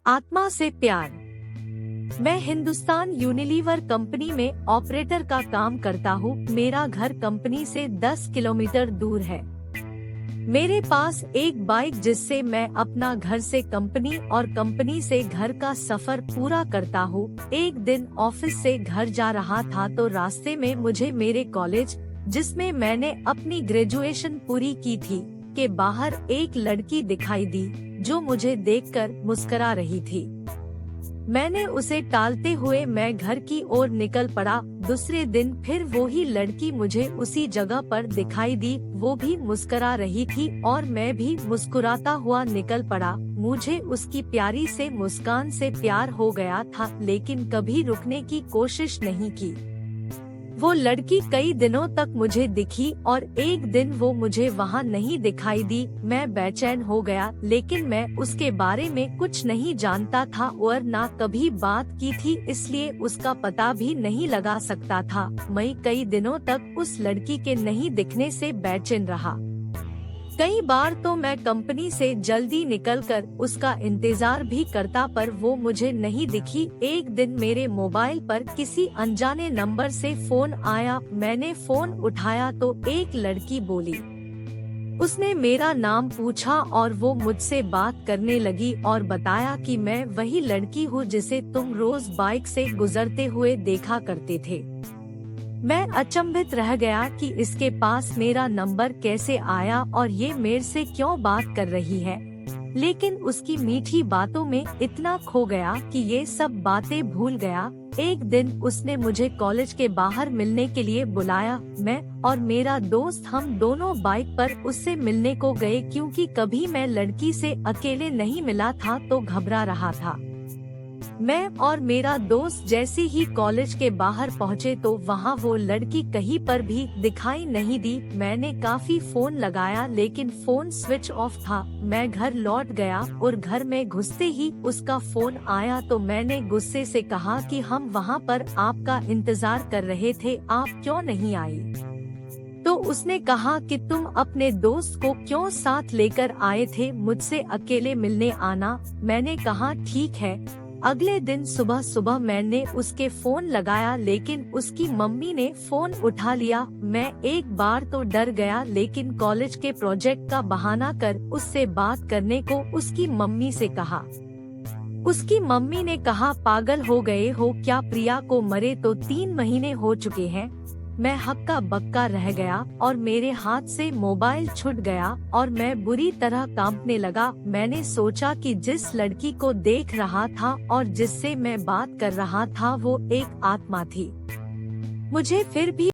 आत्मा से प्यार। मैं हिंदुस्तान यूनिलीवर कंपनी में ऑपरेटर का काम करता हूँ। मेरा घर कंपनी से 10 किलोमीटर दूर है। मेरे पास एक बाइक जिससे मैं अपना घर से कंपनी और कंपनी से घर का सफर पूरा करता हूँ। एक दिन ऑफिस से घर जा रहा था तो रास्ते में मुझे मेरे कॉलेज, जिसमें मैंने अपनी ग्रेजुएशन पूरी की थी, के बाहर एक लड़की दिखाई दी जो मुझे देखकर मुस्कुरा रही थी। मैंने उसे टालते हुए मैं घर की ओर निकल पड़ा। दूसरे दिन फिर वो ही लड़की मुझे उसी जगह पर दिखाई दी। वो भी मुस्कुरा रही थी और मैं भी मुस्कुराता हुआ निकल पड़ा। मुझे उसकी प्यारी से मुस्कान से प्यार हो गया था, लेकिन कभी रुकने की कोशिश नहीं की। वो लड़की कई दिनों तक मुझे दिखी और एक दिन वो मुझे वहाँ नहीं दिखाई दी। मैं बेचैन हो गया, लेकिन मैं उसके बारे में कुछ नहीं जानता था और ना कभी बात की थी, इसलिए उसका पता भी नहीं लगा सकता था। मैं कई दिनों तक उस लड़की के नहीं दिखने से बेचैन रहा। कई बार तो मैं कंपनी से जल्दी निकलकर उसका इंतजार भी करता, पर वो मुझे नहीं दिखी। एक दिन मेरे मोबाइल पर किसी अनजाने नंबर से फोन आया। मैंने फोन उठाया तो एक लड़की बोली। उसने मेरा नाम पूछा और वो मुझसे बात करने लगी और बताया कि मैं वही लड़की हूँ जिसे तुम रोज बाइक से गुजरते हुए देखा करते थे। मैं अचंभित रह गया कि इसके पास मेरा नंबर कैसे आया और ये मेरे से क्यों बात कर रही है, लेकिन उसकी मीठी बातों में इतना खो गया कि ये सब बातें भूल गया। एक दिन उसने मुझे कॉलेज के बाहर मिलने के लिए बुलाया। मैं और मेरा दोस्त हम दोनों बाइक पर उससे मिलने को गए, क्योंकि कभी मैं लड़की से अकेले नहीं मिला था तो घबरा रहा था। मैं और मेरा दोस्त जैसे ही कॉलेज के बाहर पहुँचे तो वहाँ वो लड़की कहीं पर भी दिखाई नहीं दी। मैंने काफी फोन लगाया, लेकिन फोन स्विच ऑफ था। मैं घर लौट गया और घर में घुसते ही उसका फोन आया तो मैंने गुस्से से कहा कि हम वहाँ पर आपका इंतजार कर रहे थे, आप क्यों नहीं आई? तो उसने कहा कि तुम अपने दोस्त को क्यों साथ लेकर आए थे, मुझसे अकेले मिलने आना। मैंने कहा ठीक है। अगले दिन सुबह सुबह मैंने उसके फोन लगाया, लेकिन उसकी मम्मी ने फोन उठा लिया। मैं एक बार तो डर गया, लेकिन कॉलेज के प्रोजेक्ट का बहाना कर उससे बात करने को उसकी मम्मी से कहा। उसकी मम्मी ने कहा, पागल हो गए हो क्या? प्रिया को मरे तो 3 महीने हो चुके हैं। मैं हक्का बक्का रह गया और मेरे हाथ से मोबाइल छूट गया और मैं बुरी तरह कांपने लगा। मैंने सोचा कि जिस लड़की को देख रहा था और जिससे मैं बात कर रहा था वो एक आत्मा थी। मुझे फिर भी